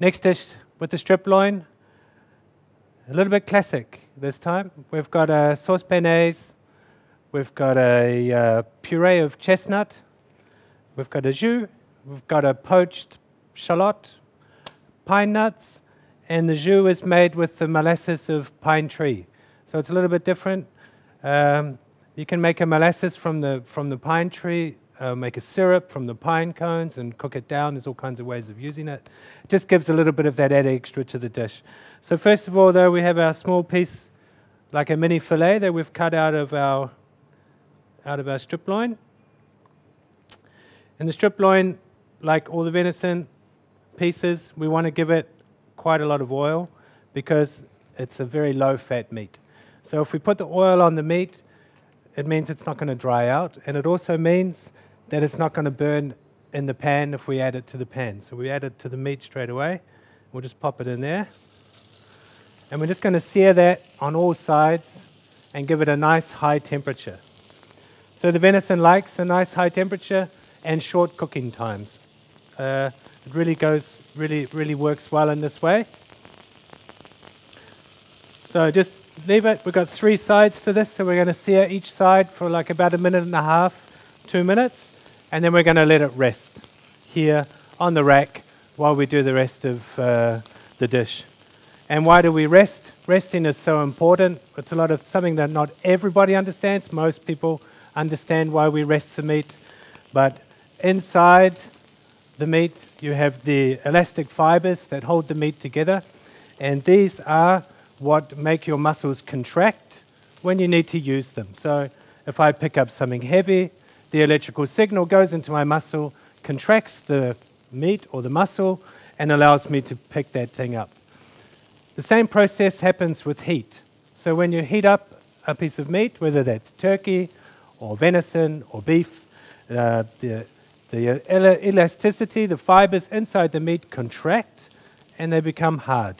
Next dish with the strip loin, a little bit classic this time. We've got a sauce bearnaise, we've got a puree of chestnut, we've got a jus, we've got a poached shallot, pine nuts, and the jus is made with the molasses of pine tree. So it's a little bit different. You can make a molasses from the pine tree, make a syrup from the pine cones and cook it down. There's all kinds of ways of using it. It just gives a little bit of that added extra to the dish. So first of all, though, we have our small piece, like a mini fillet that we've cut out of our strip loin. And the strip loin, like all the venison pieces, we want to give it quite a lot of oil because it's a very low-fat meat. So if we put the oil on the meat, it means it's not going to dry out, and it also means that it's not going to burn in the pan if we add it to the pan. So we add it to the meat straight away. We'll just pop it in there. And we're just going to sear that on all sides and give it a nice high temperature. So the venison likes a nice high temperature and short cooking times. It really works well in this way. So just leave it. We've got 3 sides to this, so we're going to sear each side for like about 1.5 minutes, 2 minutes, and then we're going to let it rest here on the rack while we do the rest of the dish. And why do we rest? Resting is so important. It's something that not everybody understands. Most people understand why we rest the meat, but inside the meat you have the elastic fibers that hold the meat together, and these are what make your muscles contract when you need to use them. So if I pick up something heavy, the electrical signal goes into my muscle, contracts the meat or the muscle, and allows me to pick that thing up. The same process happens with heat. So when you heat up a piece of meat, whether that's turkey or venison or beef, the elasticity, the fibers inside the meat contract and they become hard.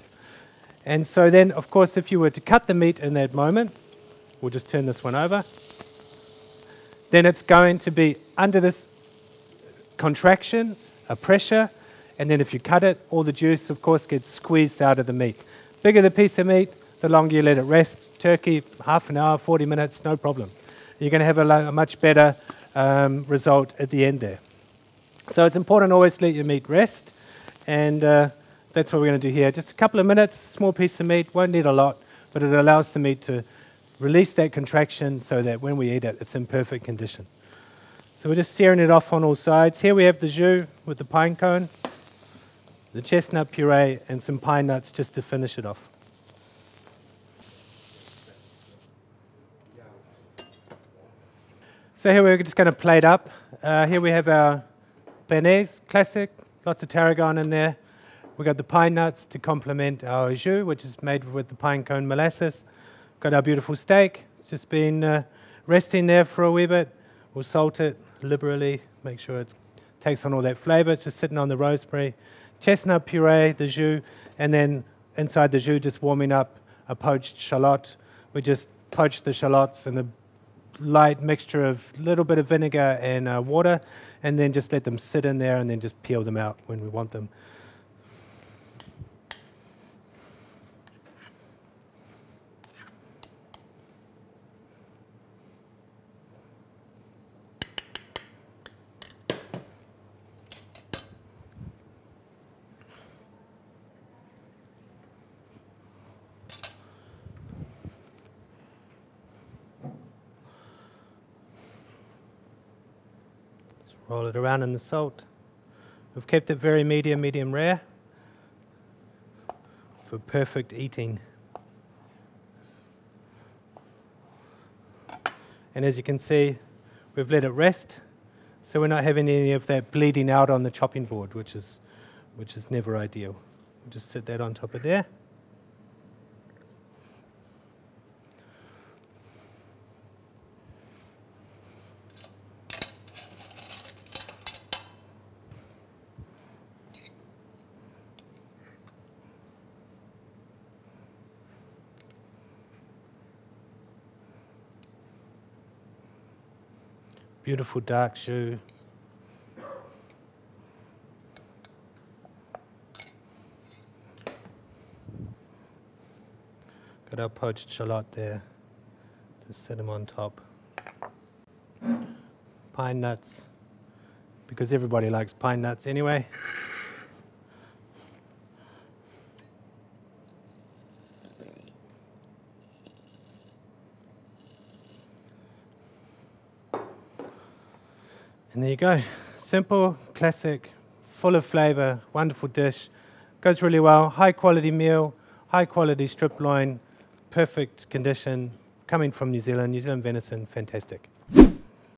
And so then, of course, if you were to cut the meat in that moment, we'll just turn this one over, then it's going to be under this contraction, a pressure, and then if you cut it, all the juice, of course, gets squeezed out of the meat. Bigger the piece of meat, the longer you let it rest. Turkey, half an hour, 40 minutes, no problem. You're going to have a much better result at the end there. So it's important always to let your meat rest, and that's what we're going to do here. Just a couple of minutes, small piece of meat, won't need a lot, but it allows the meat to release that contraction so that when we eat it, it's in perfect condition. So we're just searing it off on all sides. Here we have the jus with the pine cone, the chestnut puree, and some pine nuts just to finish it off. So here we're just going to plate up. Here we have our bearnaise, classic, lots of tarragon in there. We've got the pine nuts to complement our jus, which is made with the pine cone molasses. Got our beautiful steak. It's just been resting there for a wee bit. We'll salt it liberally, make sure it takes on all that flavour. It's just sitting on the rosemary. Chestnut puree, the jus, and then inside the jus just warming up a poached shallot. We just poached the shallots in a light mixture of a little bit of vinegar and water, and then just let them sit in there and then just peel them out when we want them. Roll it around in the salt. We've kept it very medium rare for perfect eating. And as you can see, we've let it rest, so we're not having any of that bleeding out on the chopping board, which is never ideal. We'll just sit that on top of there. Beautiful dark jus. Got our poached shallot there. Just set them on top. Pine nuts, because everybody likes pine nuts anyway. And there you go. Simple, classic, full of flavor, wonderful dish. Goes really well. High quality meal, high quality strip loin, perfect condition, coming from New Zealand, New Zealand venison, fantastic.